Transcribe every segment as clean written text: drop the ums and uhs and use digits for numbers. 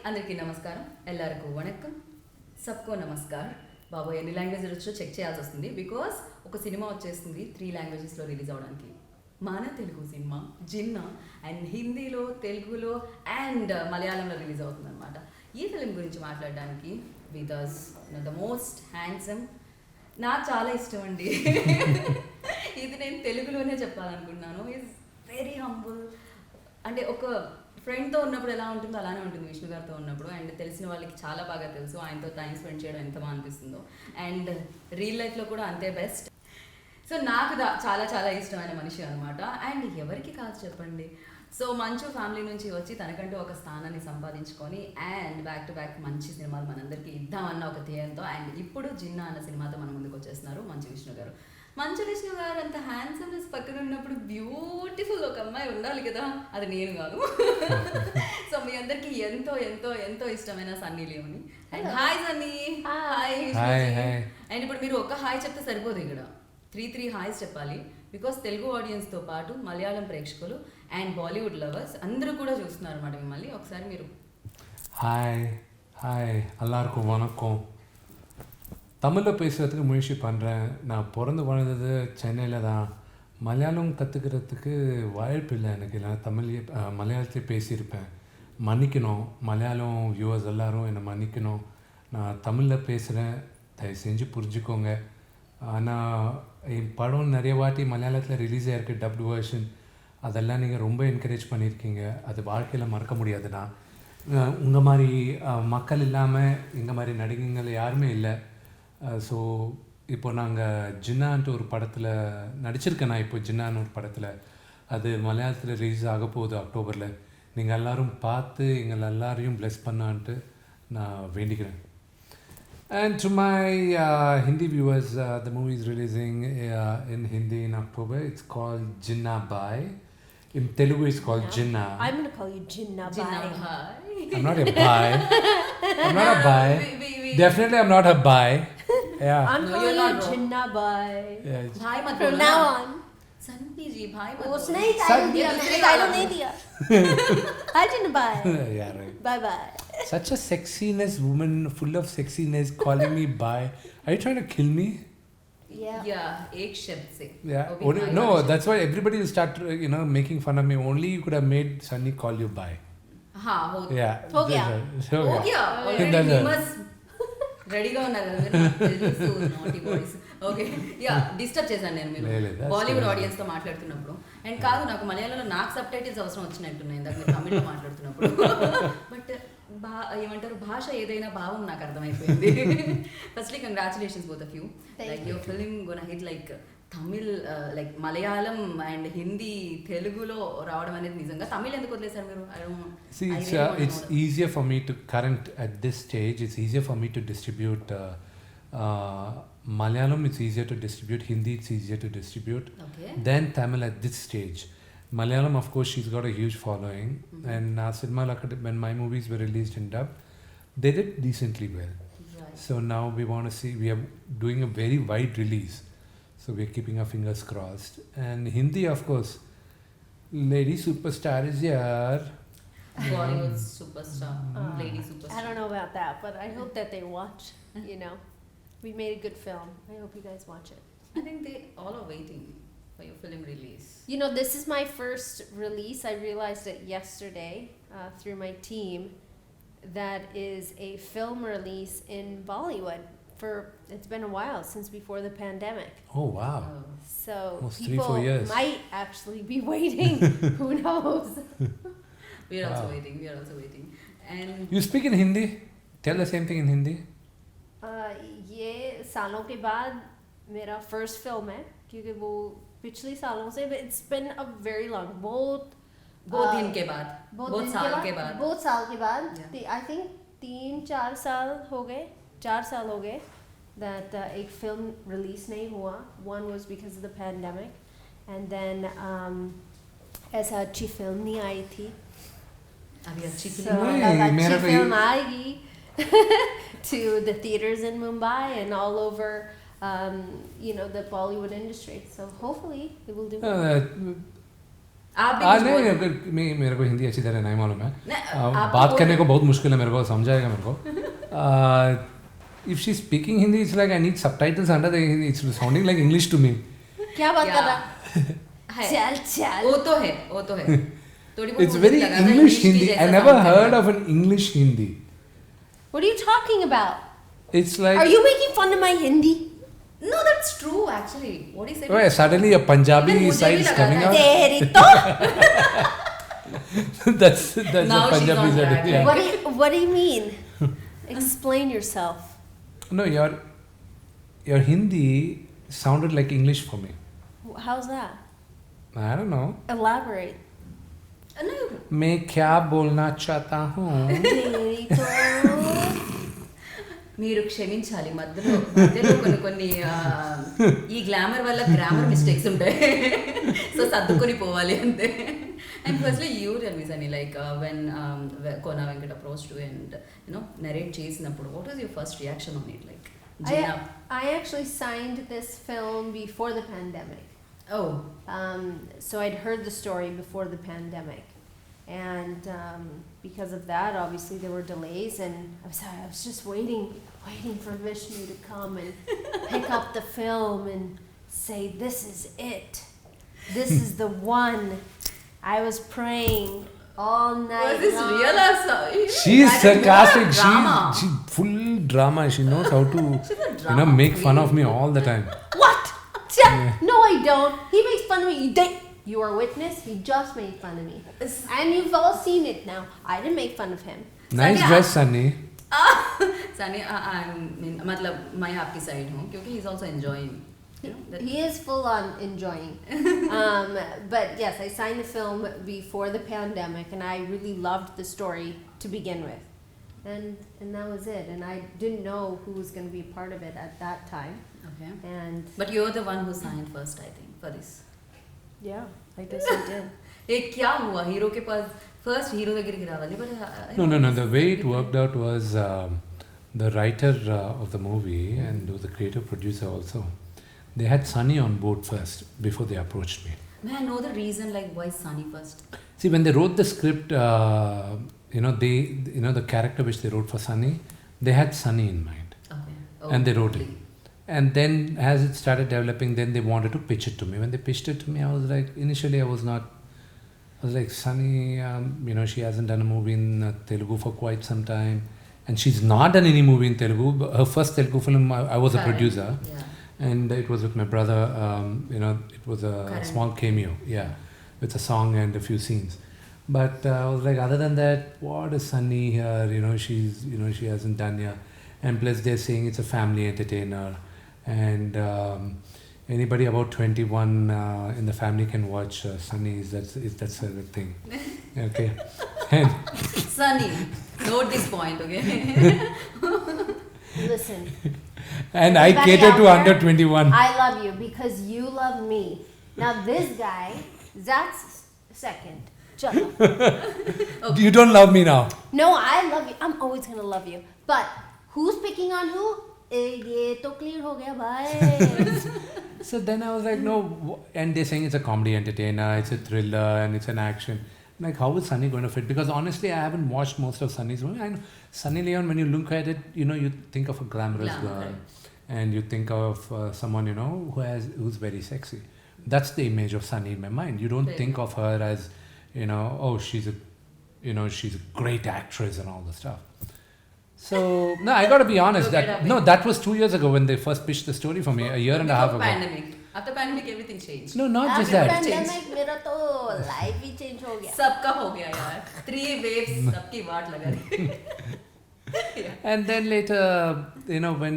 అందరికీ నమస్కారం, ఎల్లరికూ వణక్కం, సబ్కో నమస్కార్. బాబు ఎన్ని లాంగ్వేజ్ వచ్చో చెక్ చేయాల్సి వస్తుంది, బికాస్ ఒక సినిమా వచ్చేస్తుంది 3 లాంగ్వేజెస్లో రిలీజ్ అవడానికి. మన తెలుగు సినిమా జిన్నా అండ్ హిందీలో, తెలుగులో అండ్ మలయాళంలో రిలీజ్ అవుతుంది అనమాట. ఈ ఫిలిం గురించి మాట్లాడడానికి with us the most handsome, నాకు చాలా ఇష్టం అండి. ఇది నేను తెలుగులోనే చెప్పాలనుకుంటున్నాను. Is very humble. అంటే ఒక ఫ్రెండ్తో ఉన్నప్పుడు ఎలా ఉంటుందో అలానే ఉంటుంది విష్ణు గారితో ఉన్నప్పుడు. అండ్ తెలిసిన వాళ్ళకి చాలా బాగా తెలుసు ఆయనతో టైం స్పెండ్ చేయడం ఎంత బాగా అనిపిస్తుందో. అండ్ రియల్ లైఫ్లో కూడా అంతే బెస్ట్. సో నాకు చాలా చాలా ఇష్టమైన మనిషి అనమాట. అండ్ ఎవరికి కాదు చెప్పండి. సో మంచు ఫ్యామిలీ నుంచి వచ్చి తనకంటూ ఒక స్థానాన్ని సంపాదించుకొని అండ్ బ్యాక్ టు బ్యాక్ మంచి సినిమాలు మనందరికీ ఇద్దామన్న ఒక ధ్యేయంతో అండ్ ఇప్పుడు జిన్నా అన్న సినిమాతో మన ముందుకు వచ్చేస్తున్నారు మంచు విష్ణు గారు. మంచు విష్ణు గారు అంత హ్యాండ్సమ్నెస్ పక్కన ఉన్నప్పుడు బ్యూటిఫుల్ ఒక అమ్మాయి ఉండాలి కదా, అది నేను కాదు. సో మీ అందరికి ఎంతో ఎంతో ఎంతో ఇష్టమైన Sunny Leone. And hi Sunny. Hi. And ఇప్పుడు మీరు ఒక హాయ్ చెప్తే సరిపోదు, ఇక్కడ 3 హాయ్స్ చెప్పాలి. బికాస్ తెలుగు ఆడియన్స్తో పాటు మలయాళం ప్రేక్షకులు అండ్ బాలీవుడ్ లవర్స్ అందరూ కూడా చూస్తున్నారు అన్నమాట మిమ్మల్ని. ఒకసారి మీరు ஹாய் எல்லாருக்கும் வணக்கம். தமிழில் பேசுகிறதுக்கு முயற்சி பண்ணுறேன். நான் பிறந்து வளர்ந்தது சென்னையில் தான். மலையாளம் கற்றுக்கிறதுக்கு வாய்ப்பு இல்லை எனக்கு. நான் மலையாளத்திலே பேசியிருப்பேன். மன்னிக்கணும், மலையாளம் வியூவர்ஸ் எல்லோரும் என்னை மன்னிக்கணும். நான் தமிழில் பேசுகிறேன், தயவு செஞ்சு புரிஞ்சுக்கோங்க. ஆனால் என் படம் நிறைய வாட்டி மலையாளத்தில் ரிலீஸ் ஆகிருக்கு, டப்டு வேர்ஷன். அதெல்லாம் நீங்கள் ரொம்ப என்கரேஜ் பண்ணியிருக்கீங்க. அது வாழ்க்கையில் மறக்க முடியாதுண்ணா. உங்கள் மாதிரி மக்கள் இல்லாமல் எங்கள் மாதிரி நடிகைகள் யாருமே இல்லை. ஸோ இப்போ நாங்கள் ஜின்னான்ட்டு ஒரு படத்தில் நடிச்சிருக்கேன். நான் இப்போ ஜின்னான்னு ஒரு படத்தில், அது மலையாளத்தில் ரிலீஸ் ஆக போகுது அக்டோபரில். நீங்கள் எல்லோரும் பார்த்து எங்கள் எல்லாரையும் ப்ளெஸ் பண்ணான்ட்டு நான் வேண்டிக்கிறேன். And to my Hindi viewers, the movie is releasing in Hindi in October. It's called Ginna Bhai. In Telugu, it's called Ginna. I'm going to call you Ginna Bhai. I'm not a bhai. I'm not a bhai. Definitely, I'm not a bhai. Yeah. I'm calling you Ginna Bhai. Yeah. भाई मत From बोलना. now on. Sunny जी भाई मत उसने बोलना. ही title दिया, मैंने title नहीं दिया. Hi Ginna Bhai. Yeah, right. Bye bye. Such a sexiness woman, full of sexiness, calling me bhai. Are you trying to kill me? Yeah, एक शब्द से. Yeah. वो भी भाई No, वाला that's why everybody will start, making fun of me. Only you could have made Sunny call you bhai. शब्द. हाँ हो Yeah. हो गया. हो गया. Already That's it. famous. రెడీగా ఉన్నారు కదా మీరు. నాటి బాయ్స్. ఓకే యా డిస్టర్బ్ చేశాను నేను మీరు లేదు, that's బాలీవుడ్ fine. ఆడియన్స్తో మాట్లాడుతున్నప్పుడు. అండ్ కాదు, నాకు మలయాళంలో నాకు సబ్ టైటిల్స్ అవసరం వచ్చినట్టున్నాయి ఇందాక మీరు తమిళ్లో మాట్లాడుతున్నప్పుడు. బట్ ఏమంటారు, భాష ఏదైనా భావం నాకు అర్థమైపోయింది. Firstly congratulations both of you. Like your film gonna hit like Tamil, like Malayalam and Hindi, తెలుగులో రావడం అనేది నిజంగా. తమిళ్ ఎందుకు వదిలేశారు మీరు? See, it's easier for me to at this stage. It's easier for me to distribute Malayalam. It's easier to distribute Hindi. It's easier to distribute than Tamil at this stage. Malayalam, of course, she's got a huge following, and cinema when my movies were released in dub, they did decently well. Right. So now we want to see. We are doing a very wide release, so we are keeping our fingers crossed. And Hindi, of course, lady superstar is here. Bollywood super star, lady super I star. don't know about that, but I hope that they watch. We made a good film. I hope you guys watch it. I think they all are waiting for your film release. This is my first release. I realized it yesterday through my team. That is a film release in Bollywood. It's been a while since before the pandemic. Oh wow! So Almost people 3-4 years. might actually be waiting. Who knows? We are also Wow. waiting. We are also waiting. And You speak in Hindi? Tell the same thing in Hindi. ये सालों के बाद मेरा first film है, क्योंकि वो पिछले सालों से it's been a very long, बहुत दिन के बाद, बहुत साल के बाद. बहुत साल के बाद Yeah. आई थिंक 3-4 साल हो गए, 4 साल हो गए that एक फिल्म रिलीज नहीं हुआ. One was because of the pandemic, and then ऐसा अच्छी फिल्म नहीं आई थी. अभी अच्छी So फिल्म नहीं, अब अच्छी मेरा भी- फिल्म आएगी to the theaters in Mumbai and all over the Bollywood industry. So hopefully it will do well. आप भी नहीं नहीं मेरे को हिंदी अच्छी तरह नहीं मालूम है आप बात करने को बहुत मुश्किल है मेरे को समझाएगा मेरे को if she speaking Hindi it's like I need subtitles under the Hindi it's sounding like English to me क्या बात कर रहा है चल वो तो है थोड़ी बहुत इट्स मुझे वेरी लगा था इंग्लिश की हिंदी जैसा आई नेवर sound हर्ड करेगा। Of an English Hindi What are you talking about? It's like Are you making fun of my Hindi? No, that's true actually. What he said. Wait, suddenly a Punjabi Even मुझे side भी is लगा coming था। out. तेरी तो that's Now a she's Punjabi on side. track. Yeah. what do you mean? Explain yourself. No, your Hindi sounded like English for me. How's that? I don't know. Elaborate. No. मैं क्या बोलना चाहता हूँ तेरी तो మీరు క్షమించాలి మధ్యలో కొన్ని ఈ గ్లామర్ వల్ల గ్రామర్ మిస్టేక్స్ ఉంటాయి సో సర్దుకొని పోవాలి అంతే and firstly you tell me Sunny like when Kona Venkat approach to and narrate చేసినప్పుడు what was your first reaction on it like I actually signed this film before the pandemic. Oh So I'd heard the story before the pandemic. And because of that, obviously there were delays, and I was just waiting for Vishnu to come and pick up the film and say, "This is it. This is the one." I was praying all night. was this long. real or so? she's That is sarcastic more drama. she full drama she knows how to She's a drama make fun of me queen. all the time What? No, I don't. He makes fun of me. You are witness. He just made fun of me, and you've all seen it now. I didn't make fun of him. nice Sunny, dress Sunny Sunny I mean मतलब मैं आपकी side हूँ क्योंकि he is also enjoying He is full on enjoying. But yes, I signed the film before the pandemic, and I really loved the story to begin with, and that was it. And I didn't know who was going to be a part of it at that time. Okay. And But you're the one who signed first, I think, for this. yeah, I guess I did. ये क्या हुआ hero के पास first hero దగ్గరికి రావాలి but no the way it worked out was the writer of the movie and the creative producer also they had Sunny on board first before they approached me. may I know the reason like why Sunny first? See, when they wrote the script, the character which they wrote for Sunny, they had Sunny in mind, Okay. and they wrote it. And then, as it started developing, then they wanted to pitch it to me. When they pitched it to me, I was like, initially, I was like, Sunny, she hasn't done a movie in Telugu for quite some time, and she's not done any movie in Telugu. Her first Telugu film, I was a Correct. producer. Yeah. And it was with my brother. It was a Correct. small cameo, yeah, with a song and a few scenes. But I was like, other than that, what is Sunny here? She hasn't done here. And plus, they're saying it's a family entertainer, and anybody about 21 in the family can watch Sunny. That's a good thing, okay? And Sunny, note this point, okay? Listen, and I Everybody cater out to there, under 21. I love you because you love me. Now this guy, that's second. Chalo. You don't love me now. No, I love you. I'm always gonna love you. But who's picking on who? ये तो clear हो गया भाई. So then I was like, no, and they're saying it's a comedy entertainer, it's a thriller, and it's an action. Like, how is Sunny going to fit? Because honestly, I haven't watched most of Sunny's movie. I know Sunny Leone, when you look at it, you think of a glamorous Glamour, girl, right. and you think of someone, who's very sexy. That's the image of Sunny in my mind. You don't Right. think of her as, oh, she's a great actress and all the stuff. So no, I got to be honest. Look it up. That was 2 years ago when they first pitched the story for me. A year and a half ago. Pandemic. After pandemic, everything changed. No, not just After that. pandemic, मेरा तो life ही change हो गया. सबका हो गया यार 3 waves सबकी वाट लगा रही And then later, when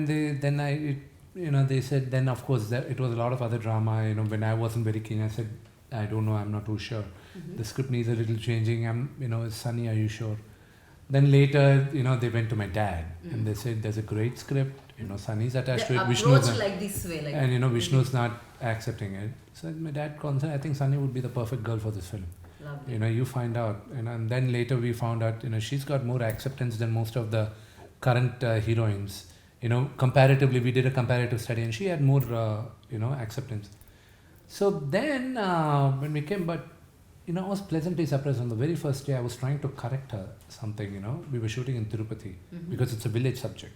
they said, then of course it was a lot of other drama. When I wasn't very keen, I said, I don't know, I'm not too sure. The script needs a little changing. Sunny, are you sure? Then later, they went to my dad and they said, there's a great script. Sunny's attached to it. They Vishnu's approach not, like this way, like and Vishnu's not accepting it. So my dad called and said, I think Sunny would be the perfect girl for this film. lovely. You find out. And then later we found out, she's got more acceptance than most of the current heroines. Comparatively, we did a comparative study and she had more, acceptance. So then when we came, but I was pleasantly surprised. On the very first day, I was trying to correct her something, we were shooting in Tirupati because it's a village subject.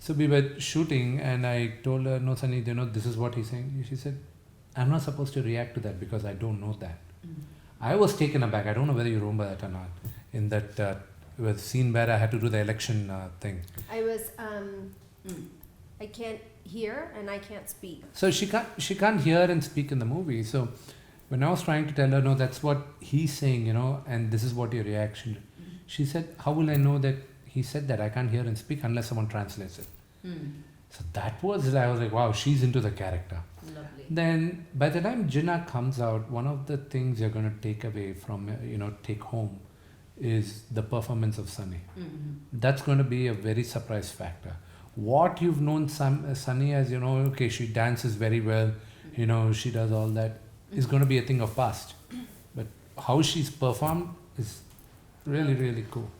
So we were shooting and I told her, no Sunny, this is what he's saying. She said, I'm not supposed to react to that because I don't know that. I was taken aback. I don't know whether you remember that or not. In that was scene where I had to do the election thing. I was, I can't hear and I can't speak. So she can't hear and speak in the movie. So when I was trying to tell her, no, that's what he's saying, and this is what your reaction. She said, how will I know that he said that? I can't hear and speak unless someone translates it. So that was, I was like, wow, she's into the character. Lovely. Then by the time Ginna comes out, one of the things you're going to take away from, take home is the performance of Sunny. That's going to be a very surprise factor. What you've known Sunny as, okay, she dances very well, she does all that, is going to be a thing of past. But how she's performed is really, really cool.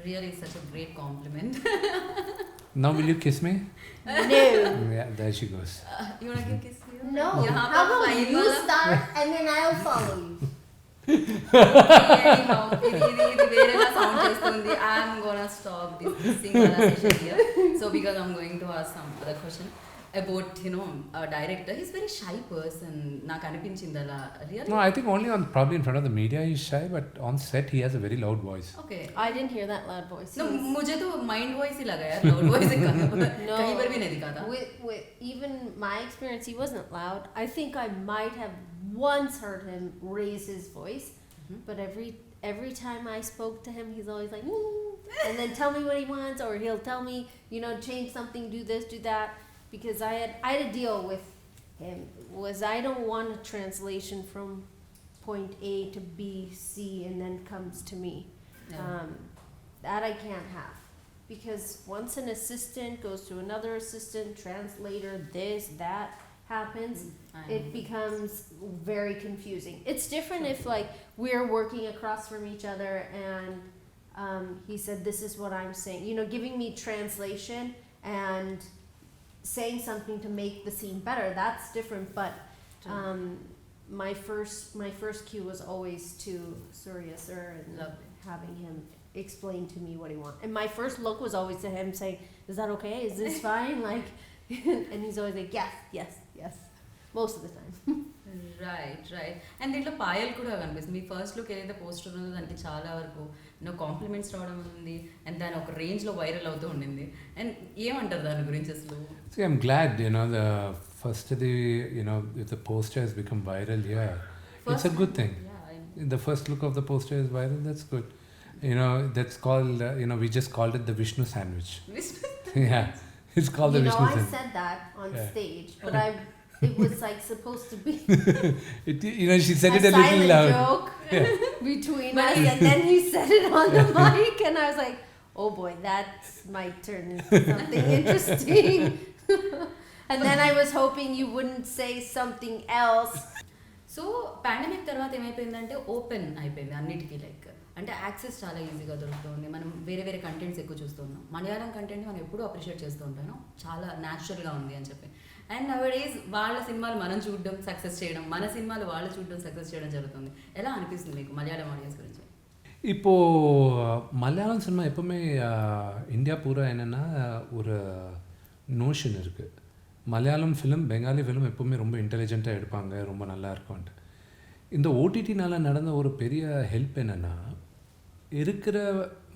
Really such a great compliment. Now will you kiss me? No. Yeah, there she goes. You want to give kiss me? No. यहाँ How पर about fine you वाला- start and then I'll follow you? Anyhow, ఇది వేరేలా sound చేస్తుంది. I'm gonna stop this kissing session here. So because I'm going to ask some other question about a director. He's a very shy person. నాకు అనిపించింది అలా. Really? No, I think only probably in front of the media he's shy, but on set he has a very loud voice. Okay. I didn't hear that loud voice. No, मुझे तो mind voice ही लगा यार, loud voice ही कहीं पर भी नहीं दिखा था. With even my experience, he wasn't loud. I think I might have once heard him raise his voice, but every time I spoke to him, he's always like, and then tell me what he wants, or he'll tell me, change something, do this, do that. Because I had a deal with him. I don't want a translation from point A to B, C, and then comes to me. Yeah. That I can't have. Because once an assistant goes to another assistant, translator, this, that happens, it becomes very confusing. It's different if we're working across from each other and he said, this is what I'm saying. Giving me translation and saying something to make the scene better, that's different. But my first cue was always to Surya sir and having him explain to me what he wants. And my first look was always to him saying, is that okay? Is this fine? And he's always like, yes. Most of the time. Right and దీంట్లో పాయల్ కూడా కనిపిస్తుంది. మీ first look ఏదైతే poster ఉందో దానికి చాలా వరకు compliments రావడం ఉంది అండ్ దాని ఒక రేంజ్లో వైరల్ అవుతూ ఉండింది. అండ్ ఏమంటారు దాని గురించి అసలు? See, I'm glad, the first if the poster has become viral here, it's a good thing. Yeah, The first look of the poster is viral, that's good. That's called, we just called it the Vishnu sandwich. Yeah, it's called the Vishnu I sandwich. said that on Yeah. stage, but it was supposed to be She said it a little silent loud. joke between us, and then he said it on the mic, and I was like, oh boy, that might turn into something interesting. And then I was hoping you wouldn't say something else. So pandemic తర్వాత ఏమైపోయిందంటే open అయిపోయింది అన్నిటికీ. అంటే access చాలా ఈజీగా దొరుకుతుంది. మనం వేరే వేరే కంటెంట్స్ ఎక్కువ చూస్తూ ఉన్నాం. మలయాళం కంటెంట్ మనం ఎప్పుడూ అప్రిషియేట్ చేస్తూ ఉంటాను, చాలా న్యాచురల్గా ఉంది అని చెప్పి. అండ్ నవడేస్ వాళ్ళ సినిమాలు మనం చూడడం సక్సెస్ చేయడం, మన సినిమాలు వాళ్ళు చూడడం సక్సెస్ చేయడం జరుగుతుంది. ఎలా అనిపిస్తుంది మీకు మలయాళం ఆడియన్స్ గురించి? இப்போது மலையாளம் சினிமா எப்போவுமே இந்தியா பூரா என்னென்னா ஒரு நோஷன் இருக்குது, மலையாளம் ஃபிலிம் பெங்காலி ஃபிலிம் எப்போவுமே ரொம்ப இன்டெலிஜென்ட்டாக எடுப்பாங்க, ரொம்ப நல்லா இருக்கும்ன்ட்டு. இந்த ஓடிடினால் நடந்த ஒரு பெரிய ஹெல்ப் என்னென்னா, இருக்கிற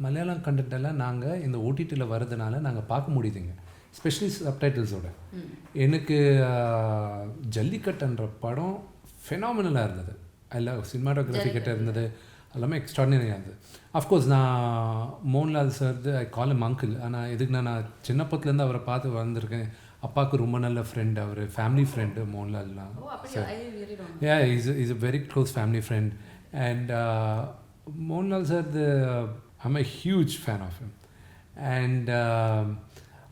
மலையாளம் கண்டென்ட்டெல்லாம் நாங்கள் இந்த ஓடிடியில் வர்றதுனால நாங்கள் பார்க்க முடியுதுங்க, ஸ்பெஷலி சப்டைட்டில்ஸோட. எனக்கு ஜல்லிக்கட்டுன்ற படம் ஃபெனாமினலாக இருந்தது. அதில் சினிமாட்டோகிராஃபி கிட்ட இருந்தது எல்லாமே எக்ஸ்ட்ராடினரியாக இருந்தது. அஃப்கோர்ஸ் நான் Mohanlal sir I call M uncle. ஆனால் எதுக்குன்னா நான் சின்னப்பத்துலேருந்து அவரை பார்த்து வந்திருக்கேன். அப்பாவுக்கு ரொம்ப நல்ல ஃப்ரெண்ட், அவர் ஃபேமிலி ஃப்ரெண்டு மோகன்லால்லாம். Is a very close family friend. And Mohanlal sir I'm a huge fan of him. And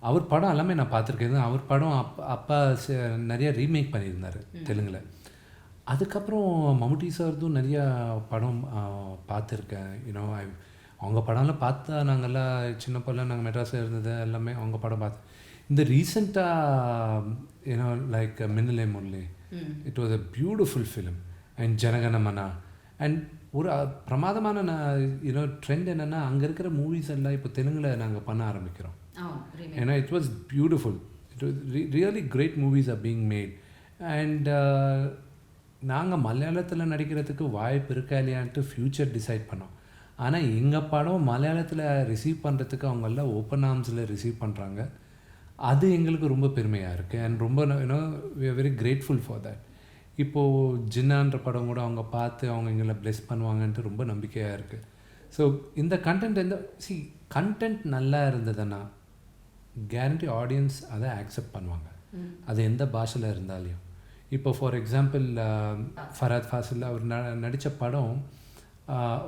அவர் படம் எல்லாமே நான் பார்த்துருக்கேன். அவர் படம் அப்பா நிறைய ரீமேக் பண்ணியிருந்தார் தெலுங்கில். அதுக்கப்புறம் மம்முட்டி சார்தும் நிறையா படம் பார்த்துருக்கேன். அவங்க படம்லாம் பார்த்தா நாங்கள்லாம் சின்ன படம் நாங்கள் மெட்ராஸில் இருந்தது எல்லாமே அவங்க படம் பார்த்து. இந்த ரீசெண்டாக like Minnal Murali, it was a beautiful film. And Jana Gana Mana and ஒரு பிரமாதமான ட்ரெண்ட் என்னென்னா அங்கே இருக்கிற மூவிஸ் எல்லாம் இப்போ தெலுங்கில் நாங்கள் பண்ண ஆரம்பிக்கிறோம். ஏன்னா it was beautiful. It was really great movies are being made. And நாங்கள் மலையாளத்தில் நடிக்கிறதுக்கு வாய்ப்பு இருக்கா இல்லையான்ட்டு ஃப்யூச்சர் டிசைட் பண்ணோம். ஆனால் எங்கள் படம் மலையாளத்தில் ரிசீவ் பண்ணுறதுக்கு அவங்கெல்லாம் ஓப்பன் ஆர்ம்ஸில் ரிசீவ் பண்ணுறாங்க. அது எங்களுக்கு ரொம்ப பெருமையாக இருக்குது. அண்ட் ரொம்ப we are very grateful for that. இப்போது ஜின்னான்ற படம் கூட அவங்க பார்த்து அவங்க எங்களை ப்ளெஸ் பண்ணுவாங்கன்ட்டு ரொம்ப நம்பிக்கையாக இருக்குது. ஸோ இந்த கண்டென்ட் கண்டென்ட் நல்லா இருந்ததுன்னா கேரண்டி ஆடியன்ஸ் அதை ஆக்செப்ட் பண்ணுவாங்க, அது எந்த பாஷையில் இருந்தாலையும். இப்போ ஃபார் எக்ஸாம்பிள் ஃபராத் ஃபாசில் அவர் நடித்த படம்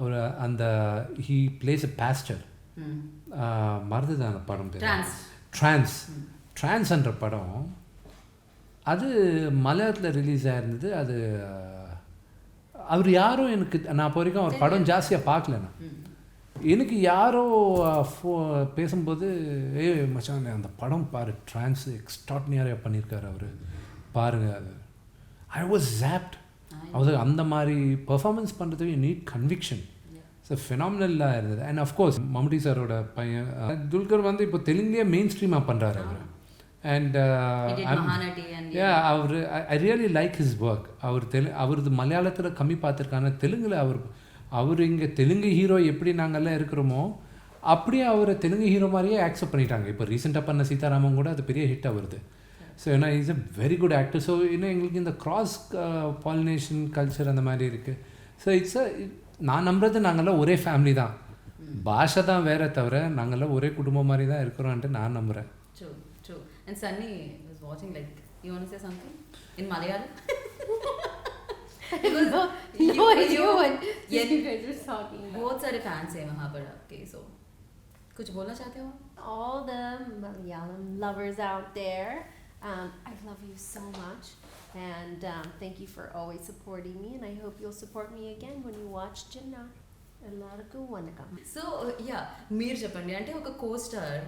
ஒரு அந்த ஹீ பிளேஸ் அ பாஸ்டர், மறந்துதான் அந்த படம் பேர், ட்ரான்ஸ்ன்ற படம். அது மலையாளத்தில் ரிலீஸ் ஆகிருந்தது. அது அவர் யாரும் எனக்கு நான் இப்போ வரைக்கும் அவர் படம் ஜாஸ்தியாக பார்க்கலண்ணா. எனக்கு யாரோ பேசும்போது மச்சான் அந்த படம் பாரு, ட்ரான்ஸ் எக்ஸ்ட்ராடினரியாக பண்ணியிருக்காரு அவர், பாருங்கள். அது ஐ வாஸ் ஜாப்ட். அவர் அந்த மாதிரி பர்ஃபார்மன்ஸ் பண்ணுறதுக்கு நீட் கன்விக்ஷன். ஸோ ஃபினாமினலாக இருந்தது. அண்ட் அஃப்கோர்ஸ் மம்முட்டி சாரோட பையன் துல்கர் வந்து இப்போ தெலுங்குலேயே மெயின் ஸ்ட்ரீமாக பண்ணுறாரு அவர். அண்ட் அவர் I really like his work. அவரது மலையாளத்தில் கம்மி பார்த்துருக்காங்க, தெலுங்கில் அவர் இங்கே தெலுங்கு ஹீரோ எப்படி நாங்கள்லாம் இருக்கிறோமோ அப்படியே அவரை தெலுங்கு ஹீரோ மாதிரியே ஆக்செப்ட் பண்ணிட்டாங்க. இப்போ ரீசெண்டாக பண்ண சீதாராமன் கூட அது பெரிய ஹிட் ஆகுது. ஸோ ஏன்னா is a very good actor. So இன்னும் எங்களுக்கு இந்த கிராஸ் பாலினேஷன் கல்ச்சர் அந்த மாதிரி இருக்குது. ஸோ நான் நம்புறது நாங்கள்லாம் ஒரே ஃபேமிலி தான், பாஷை தான் வேற தவிர நாங்கள்லாம் ஒரே குடும்பம் மாதிரி தான் இருக்கிறோன்ட்டு நான் நம்புகிறேன். True. And Sunny was watching, like, you want to say something in Malayalam? You guys were talking about. बहुत सारे fans हैं वहाँ पर आपके, so कुछ बोलना चाहते हो? All the Malayalam lovers out there, I love you so much, and thank you for always supporting me, and I hope you'll support me again when you watch Ginna. ఎల్లరికూ వణకం. సో మీరు చెప్పండి, అంటే ఒక కోస్టార్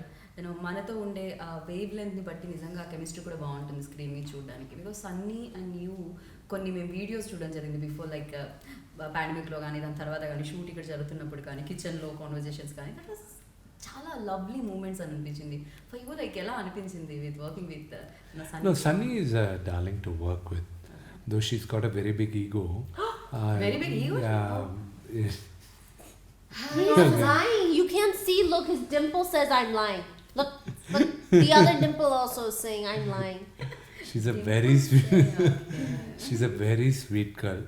మనతో ఉండే ఆ wave లెంత్ని బట్టి నిజంగా కెమిస్ట్రీ కూడా బాగుంటుంది స్క్రీన్ మీద చూడడానికి. బికాస్ సన్నీ అండ్ యూ కొన్ని మేము వీడియోస్ చూడడం జరిగింది బిఫోర్, లైక్ పాండమిక్లో కానీ దాని తర్వాత కానీ షూట్ ఇక్కడ జరుగుతున్నప్పుడు కానీ కిచెన్లో కాన్వర్జేషన్స్ కానీ, దట్ వాస్ చాలా లవ్లీ మూమెంట్స్ అని అనిపించింది. ఫర్ యూ లైక్ ఎలా అనిపించింది with working with Sunny? No, Sunny is a darling to work with, though she's got a very big ego. Very big ego? Yeah. He's lying. You can't see. Look, his dimple says I'm lying. Look, the other dimple also is saying I'm lying. She's a very sweet. She's a very sweet girl.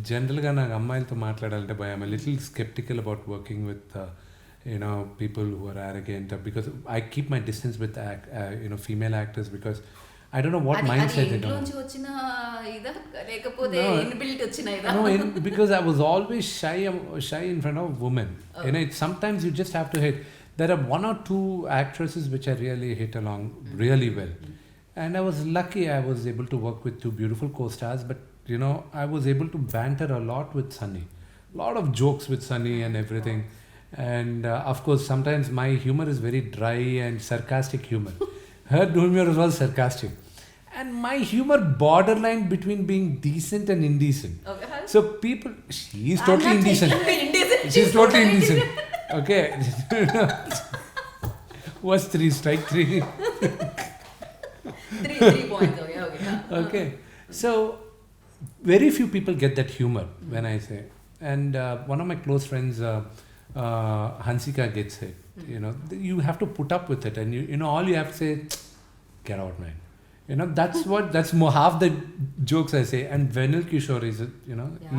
Generally, నాకు అమ్మాయిలతో మాట్లాడాలంటే భయం. I'm a little skeptical about working with people who are arrogant, because I keep my distance with female actors, because I don't know what mindset they don't. ఇంట్లోంచి వచ్చిన ఇదా లేకపోతే inbuilt వచ్చిన ఇదా? No, because I was always shy in front of women. Sometimes you just have to hit. There are one or two actresses which I really hit along really well. And I was lucky I was able to work with two beautiful co-stars, but I was able to banter a lot with Sunny. A lot of jokes with Sunny and everything. And of course, sometimes my humor is very dry and sarcastic humor. Her humor was all sarcastic. And my humor borderline between being decent and indecent. Okay. So people, she's totally indecent. She's totally indecent. Okay. What's 3? Strike 3. 3 points. Okay. Okay. So very few people get that humor when I say. And one of my close friends, Hansika, gets it. You have to put up with it, and all you have to say, get out, man. That's more half the jokes I say. And Venil Kishore is it,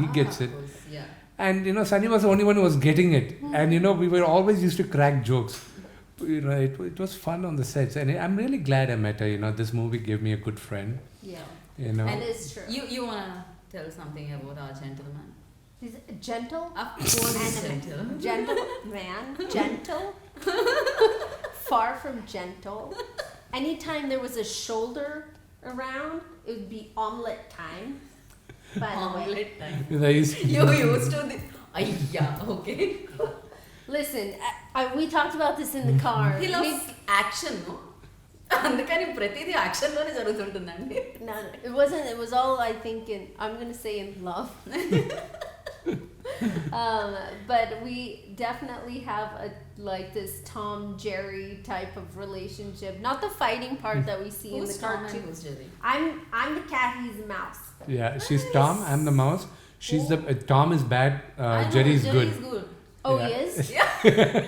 he gets it. Yeah. And Sunny was the only one who was getting it. And we were always used to crack jokes. It was fun on the sets, and I'm really glad I met her. This movie gave me a good friend. Yeah. And it's true. You wanna tell something about our gentleman? He's gentle. Of course, he's gentle. Gentle man. Gentle. Far from gentle. Anytime there was a shoulder around, it would be omelette time. By the way. Omelette time. You used to okay. Listen, we talked about this in the car. He loves action, no? అందుకని ప్రతిదీ action లోనే జరుగుతుంటుందండి. No, it wasn't. It was all, I think, I'm going to say in love. But we definitely have this Tom Jerry type of relationship. Not the fighting part that we see in Who's the Tom and cartoon. who's Jerry? I'm the cat. He's the mouse. Yeah, she's Tom. I'm the mouse. She's the Tom is bad. I know, Jerry's Jerry's good. good. Oh, Yeah. he is.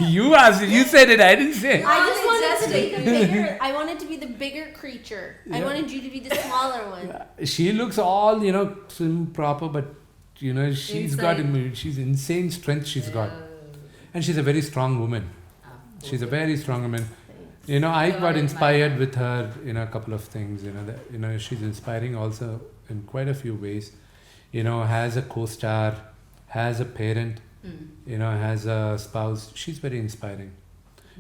You asked it. You said it. I didn't say. I just I'm wanted to be exaggerating. the bigger. I wanted to be the bigger creature. I Yeah. wanted you to be the smaller one. She looks all slim proper, but she's got she's insane strength. She's got, and she's a very strong woman. She's a very strong woman. I got inspired with her in a couple of things. She's inspiring also in quite a few ways. Has a co-star, has a parent, has a spouse. She's very inspiring.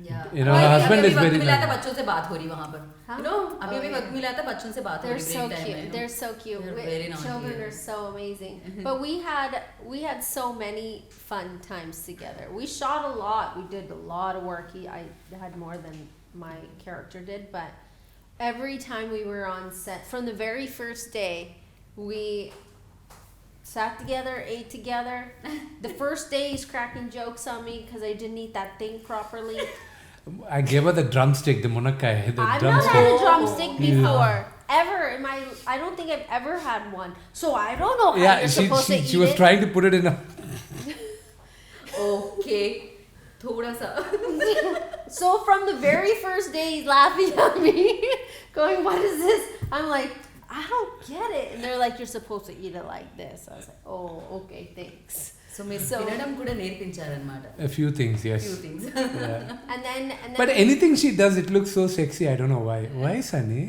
Yeah. her husband is वक्त very मिला था nice. बच्चों से बात हो रही वहाँ पर. अभी वक्त मिला था बच्चों से बात हो They're रही so break time cute. में. They're so cute. They're very naughty. Children are so amazing. But we had so many fun times together. We shot a lot. We did a lot of work. I had more than my character did, but every time we were on set, from the very first day, we sat together, ate together. The first day he's cracking jokes on me because I didn't eat that thing properly. I gave her the drumstick, the munakai, the I've not drumstick. had a drumstick Yeah. before. Ever in my, I don't think I've ever had one. So I don't know how Yeah, you're supposed to eat she was it. trying to put it in a. Okay. थोड़ा सा. So from the very first day, he's laughing at me, going, "What is this?" I'm like, "I don't get it." And they're like, "You're supposed to eat it like this." I was like, "Oh, okay, thanks." So మీరు తినడం కూడా నేర్పించారన్నమాట. A few things, yes. Few things. Yeah. And then But anything she does, it looks so sexy. I don't know why. Why, Sunny?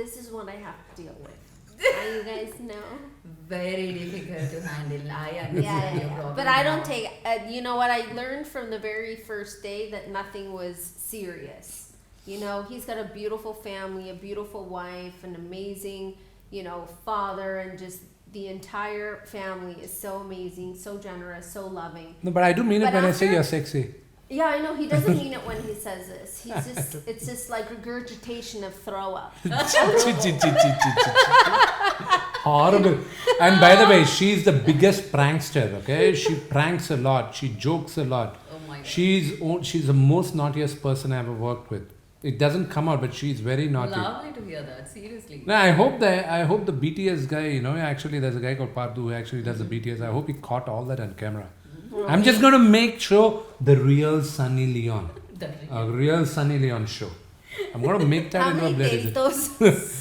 this is what I have to deal with. You guys know. Very difficult to handle. I understand your problem. But I now. don't take. You know what? I learned from the very first day that nothing was serious. He's got a beautiful family, a beautiful wife, an amazing, father, and just the entire family is so amazing, so generous, so loving. No, but I do mean it But when I say after- you're sexy. Yeah, I know he doesn't mean it when he says this. It's just like regurgitation of throw up. Horrible. And by the way, she's the biggest prankster, okay? She pranks a lot. She jokes a lot. Oh my God. She's the most naughtiest person I ever worked with. It doesn't come out, but she's very naughty. Lovely to hear that. Seriously. No, I hope the BTS guy, actually there's a guy called Pardu who actually does the BTS. I hope he caught all that on camera. I'm just going to make sure the real Sunny Leone. A real Sunny Leone show. I'm going to make that How into a many blade. teritos?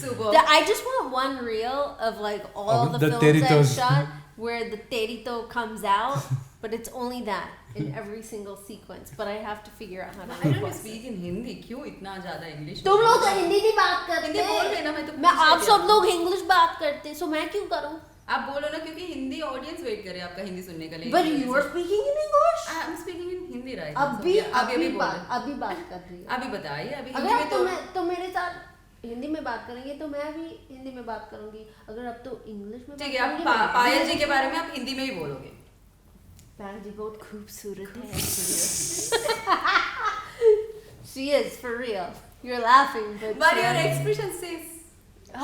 Super. I just want one reel of like all Of the the films I've teritos. shot where the terito comes out, but it's only that in every single sequence. But I have to figure out how to Why don't you request it. speak in Hindi? क्यों इतना ज़्यादा English? तुम लोग तो हिंदी नहीं बात करते हिंदी बोल रहे ना, मैं तो मैं पूछ आप रही सब हूँ। लोग इंग्लिश बात करते सो मैं क्यों करूं आप बोलो ना क्योंकि हिंदी ऑडियंस वेट करे आपका हिंदी सुनने के लिए. But you are speaking in English I am speaking in Hindi right. अभी So, अभी बोल बात रहे. अभी बात कर रही हूं अभी बताइए अभी अगर हिंदी आप में तो तो मेरे साथ हिंदी में बात करेंगे तो मैं भी हिंदी में बात करूंगी अगर आप तो इंग्लिश में ठीक है आप पायल जी के बारे में आप हिंदी में ही बोलोगे. पायल जी बहुत खूबसूरत है she is for real you're laughing But your expression says.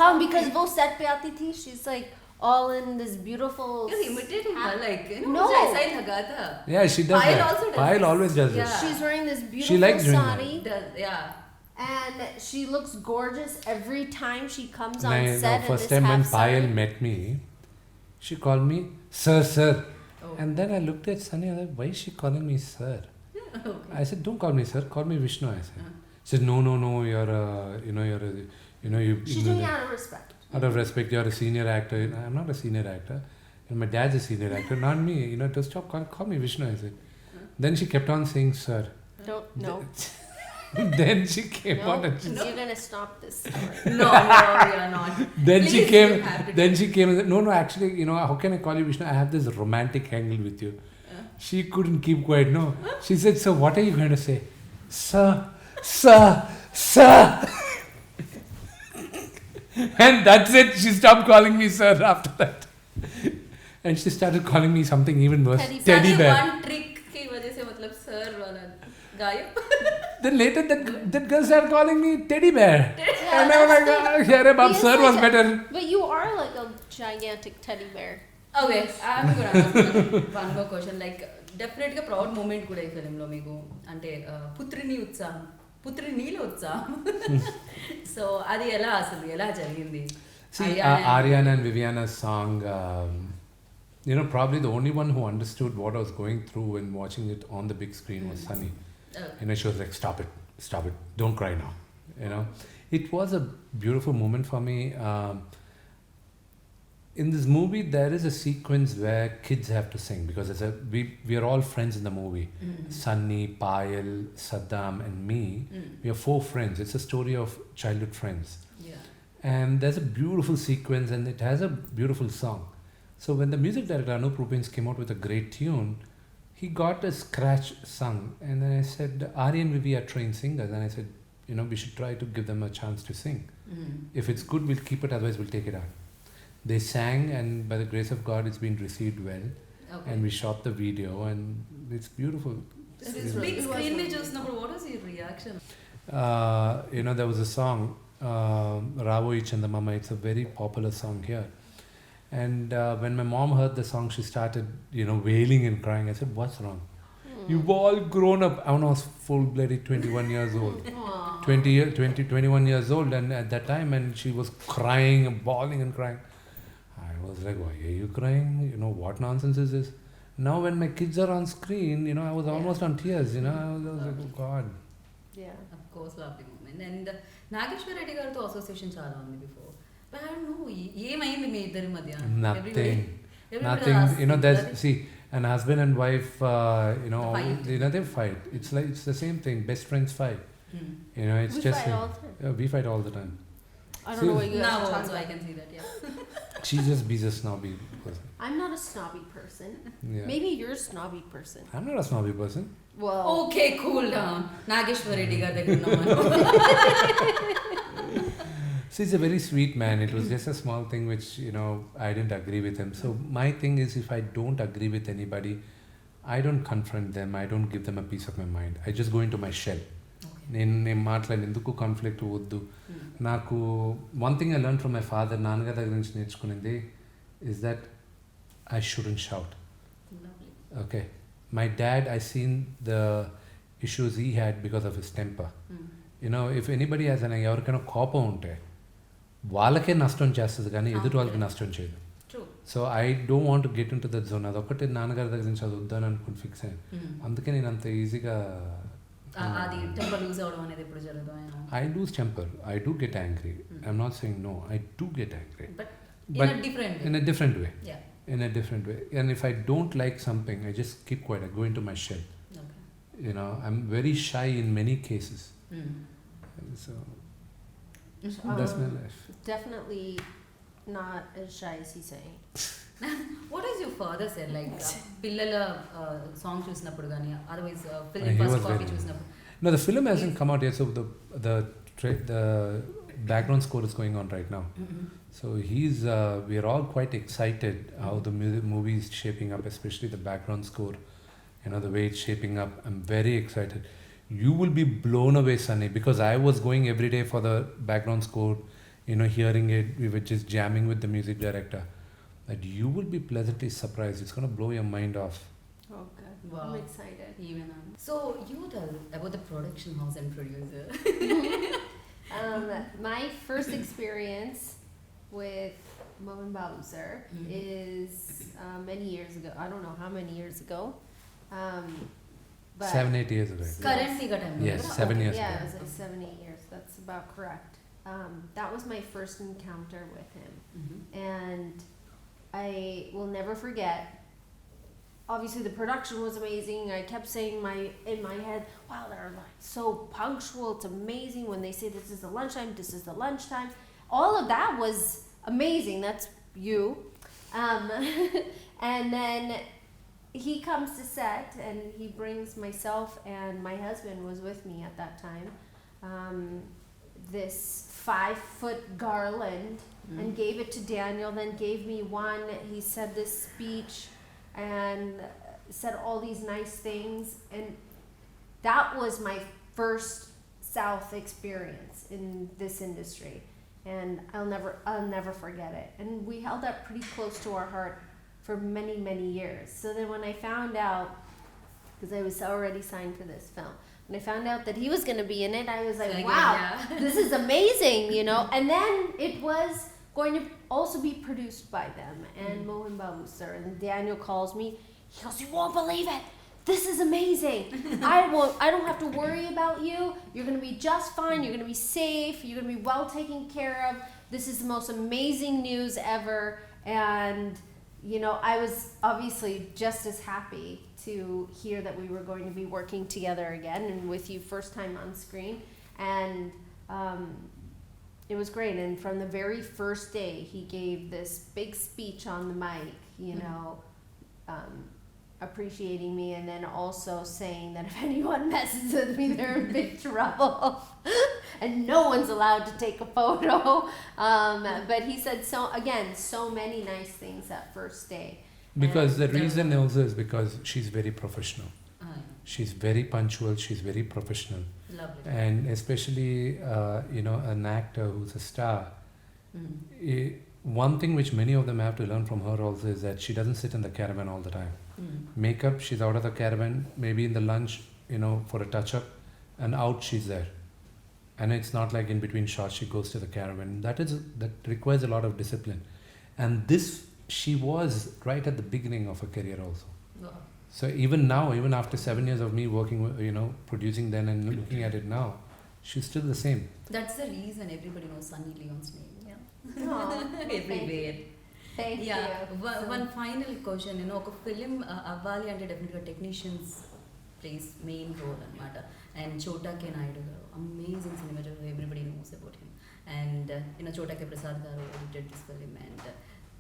हाँ because वो set पे आती थी she's like all in this beautiful You're imitating her like No. मुझे ऐसा ही लगा था. Yeah, she does Payal that. also does Payal this. always does Yeah. this. she's wearing this She beautiful likes doing that. sari Yeah. and she looks gorgeous every time she comes on No, set first in this time when half sari. Payal met me, she called me sir. Oh. And then I looked at Sunny, I was like, why is she calling me sir? Okay. I said, don't call me sir, call me Vishnu. I said. She said, no, you're you. She's doing it out of respect. Out of respect, you're a senior actor. I'm not a senior actor. And my dad's a senior actor, not me. To stop, call me Vishnu, I said. Then she kept on saying sir. No. Then she came No, on and she you're gonna stop this story. No, we are not. Then Please, she you came. have to Then she came and said, "No, actually, how can I call you Vishnu? I have this romantic angle with you." She couldn't keep quiet. No, she said, "So what are you going to say, sir?" And that's it. She stopped calling me sir after that, and she started calling me something even worse, teddy bear. One trick की वजह से मतलब sir वाला गायब. Then later that girl started calling me teddy bear, and I was like, "Yeah, Bob, He is sir like was a- better." But you are like a gigantic teddy bear. Okay I'm కూడా one more question like డెఫినెట్గా proud moment కూడా ఈ ఫిలింలో మీకు అంటే పుత్రిని ఉత్సాహం పుత్రినిలో ఉత్సాహం so అది ఎలా జరిగింది See, Ariana and Viviana's song, probably the only one who understood what I was going through when watching it on the big screen was Sunny. She was like, stop it, don't cry now. It was a beautiful moment for me. In this movie, there is a sequence where kids have to sing because we are all friends in the movie. Sunny, Payal, Saddam, and me. We are 4 friends. It's a story of childhood friends. And there's a beautiful sequence and it has a beautiful song. So when the music director Anup Rupins came out with a great tune, he got a scratch sung. And then I said, Ari and Vivi are trained singers. And I said, we should try to give them a chance to sing. If it's good, we'll keep it, otherwise we'll take it out. They sang and by the grace of God, it's been received well. And we shot the video and it's beautiful. Big screen mein chusnappudu what was your reaction? There was a song, Ravoyi Chandamama. It's a very popular song here. And when my mom heard the song, she started, wailing and crying. I said, what's wrong? You've all grown up. I was full-blooded 21 years old. 21 years old. And at that time, and she was crying and bawling and crying. I was like, why are you crying? What nonsense is this? Now when my kids are on screen, I was almost on tears. I was like, oh God. Yeah. Of course, lovely moment. And Nageshwar Reddy గారితో association చాలా ఉంది before but I don't know ఏమైంది మీ ఇద్దరి మధ్య Nothing. Everybody There's see, an husband and wife, Fight. they fight. It's the same thing. Best friends fight. It's We just fight all the time. we fight all the time. I don't know what you guys now are also talking I about. can see that yeah She just be a snobby person. I'm not a snobby person. Yeah. Maybe you're a snobby person. I'm not a snobby person. Well, okay cool down Nageswara Reddy గారి దగ్గర ఉన్నాం See, he's a very sweet man. It was just a small thing which, I didn't agree with him. So my thing is, if I don't agree with anybody, I don't confront them. I don't give them a piece of my mind. I just go into my shell. నేను మాట్లాడి ఎందుకు conflict వద్దు నాకు one thing I learn from my father నాన్నగారి దగ్గర నుంచి నేర్చుకునేది is that I shouldn't shout okay my dad I seen the issues he had because of his temper if anybody has అని ఎవరికైనా కోపం ఉంటే వాళ్ళకే నష్టం చేస్తుంది కానీ ఎదుటి వాళ్ళకి నష్టం చేయదు so I don't want to get in to that zone అదొక్కటే నాన్నగారి దగ్గర నుంచి అది వద్దని అనుకుని ఫిక్స్ అయ్యాను అందుకే నేను అంత ఈజీగా అది టెంపర్ లూజ్ అవడం అనేది ఎప్పుడు జరుగుతుంది I lose temper. I do get angry. I'm not saying no. I do get angry. But But in a different way. In a different way. Yeah. In a different way. And if I don't like something, I just keep quiet. I go into my shell. Okay. I'm very shy in many cases. And so that's my life. definitely not as shy as he's saying. What does your father say? Like పిల్లల song చూసినప్పుడు కానీ otherwise He film was first copy very- చూసినప్పుడు No, the film hasn't come out yet. So the background score is going on right now. So we are all quite excited how the movie is shaping up, especially the background score. The way it's shaping up. I'm very excited. You will be blown away, Sunny, because I was going every day for the background score. Hearing it, we were just jamming with the music director. That you will be pleasantly surprised. It's going to blow your mind off. Oh, good. Wow. I'm excited. Even so you tell about the production house and producer. My first experience with Mohan Babu sir is many years ago. I don't know how many years ago. But 7-8 years ago. Currently got time. Yes, 7 years yeah, ago. it was like 7-8 years. That's about correct. That was my first encounter with him, and I will never forget. Obviously, the production was amazing. I kept saying in my head, "Wow, they're like so punctual. It's amazing when they say this is the lunchtime. This is the lunchtime." All of that was amazing. That's you. And then he comes to set, and he brings myself and my husband was with me at that time. This 5-foot garland, and gave it to Daniel. Then gave me one. He said this speech. And said all these nice things, and that was my first South experience in this industry, and I'll never forget it. And we held that pretty close to our heart for many, many years. So then when I found out, because I was already signed for this film, when I found out that he was going to be in it, I was like, wow, this is amazing, you know. And then it was going to also be produced by them and Mohan Babu sir. And Daniel calls me. He goes, you won't believe it. This is amazing. I don't have to worry about you. You're going to be just fine. You're going to be safe. You're going to be well taken care of. This is the most amazing news ever. And, you know, I was obviously just as happy to hear that we were going to be working together again and with you first time on screen. And it was great. And from the very first day, he gave this big speech on the mic, you know, appreciating me, and then also saying that if anyone messes with me, they're in big trouble. And no one's allowed to take a photo. But he said so many nice things that first day. Because the reason also is because she's very professional. She's very punctual, she's very professional. Lovely. And especially, you know, an actor who's a star, one thing which many of them have to learn from her also is that she doesn't sit in the caravan all the time. Makeup, she's out of the caravan, maybe in the lunch, you know, for a touch-up, and out she's there. And it's not like in between shots she goes to the caravan. That requires a lot of discipline. And this, she was right at the beginning of her career also. Wow. So even now, even after 7 years of me working, you know, producing then and looking at it now, she's still the same. That's the reason everybody knows Sunny Leone's name. Yeah. Aww, Everywhere. Thank Yeah. you. One final question. You know, ఒక film అవ్వాలి అంటే డెఫినెట్గా technicians plays main role అనమాట. And Chota K Naidu garu amazing cinematography, everybody knows about him. And you know Chota K Prasad garu edited this film, and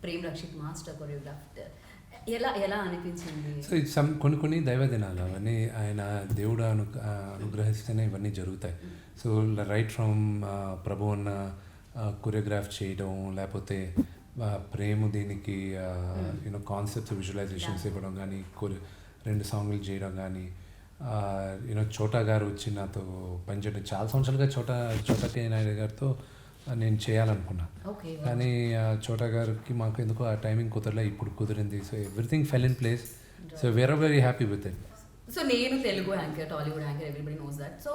Prem Rakshith master choreographed. ఎలా అనిపించింది? So కొన్ని దైవ దినాలు అవన్నీ ఆయన దేవుడు అనుగ్రహిస్తేనే ఇవన్నీ జరుగుతాయి. సో రైట్ ఫ్రమ్ ప్రభు అన్న కొరియోగ్రాఫ్ చేయడం, లేకపోతే ప్రేమ దీనికి యూనో కాన్సెప్ట్స్ విజువలైజేషన్స్ ఇవ్వడం కానీ, 2 సాంగ్లు చేయడం కానీ, యూనో చోటా గారు వచ్చి నాతో పనిచేయడం. చాలా సంవత్సరాలుగా చోటా కే నాయుడు గారితో నేను చేయాలనుకున్నా, కానీ చోటా గారికి మాకు ఎందుకో ఆ టైమింగ్ కుదరలే. ఇప్పుడు కుదిరింది. So everything fell in place. So we're very happy with it. So నేను Telugu anchor, Tollywood anchor, everybody knows that. So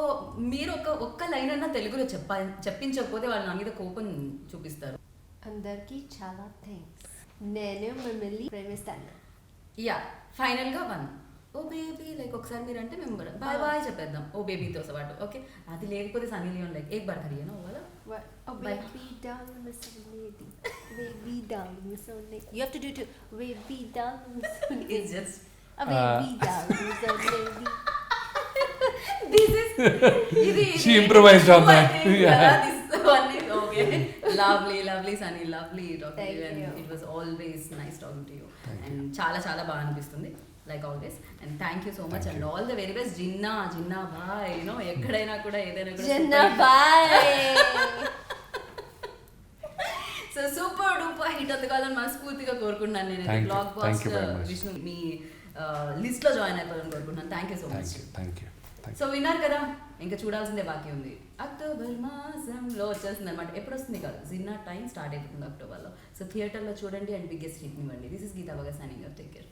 మీరు ఒక్క లైన్ అన్నా తెలుగులో చెప్పించకపోతే వాళ్ళు నా మీద కోపం చూపిస్తారు. అందరికీ చాలా థ్యాంక్స్. నేను మిమ్మల్ని ప్రేమిస్తాను. యా, ఫైనల్గా ఓ బేబీ లైక్ ఒకసారి మీరు అంటే మేము బాయ్ బాయ్ చెప్పేద్దాం ఓ బేబీతో పాటు. ఓకే, అది లేకపోతే సన్నీ లియోన్ లైక్ ఏక్ బార్ కరియే నా వాలా. Oh baby doll, Miss Lady. Baby doll, Miss Lady. You have to do too. Baby doll, Miss Lady. It's just a baby doll, Miss Lady. This is She improvised on that. Yeah. This one is okay. Lovely Sunny, lovely talking to you, and it was always nice talking to you. And చాలా బాగా అనిపిస్తుంది like always, and thank you so much and all the very best. Ginna bye, you know, ఎక్కడైనా కూడా ఏదైనా కూడా Ginna bye. So super duper hit అందుకోవాలని మనస్ఫూర్తిగా కోరుకుంటున్నాను. నేను బ్లాగ్ బాస్టర్ విష్ణు మీ లిస్ట్ లో జాయిన్ అయిపోవాలని కోరుకుంటున్నాను. Thank you so much. Thank you. So విన్నారు కదా, ఇంకా చూడాల్సిందే బాకీ ఉంది. అక్టోబర్ మాసంలో వచ్చేస్తుంది అనమాట. ఎప్పుడు వస్తుంది కాదు, జిన్నా టైం స్టార్ట్ అయిపోతుంది అక్టోబర్లో. సో థియేటర్లో చూడండి అండ్ బిగ్గెస్ట్ హిట్ ఇవ్వండి. దిస్ ఇస్ గీతా బగా సైనింగ్ ఆఫ్. Take care.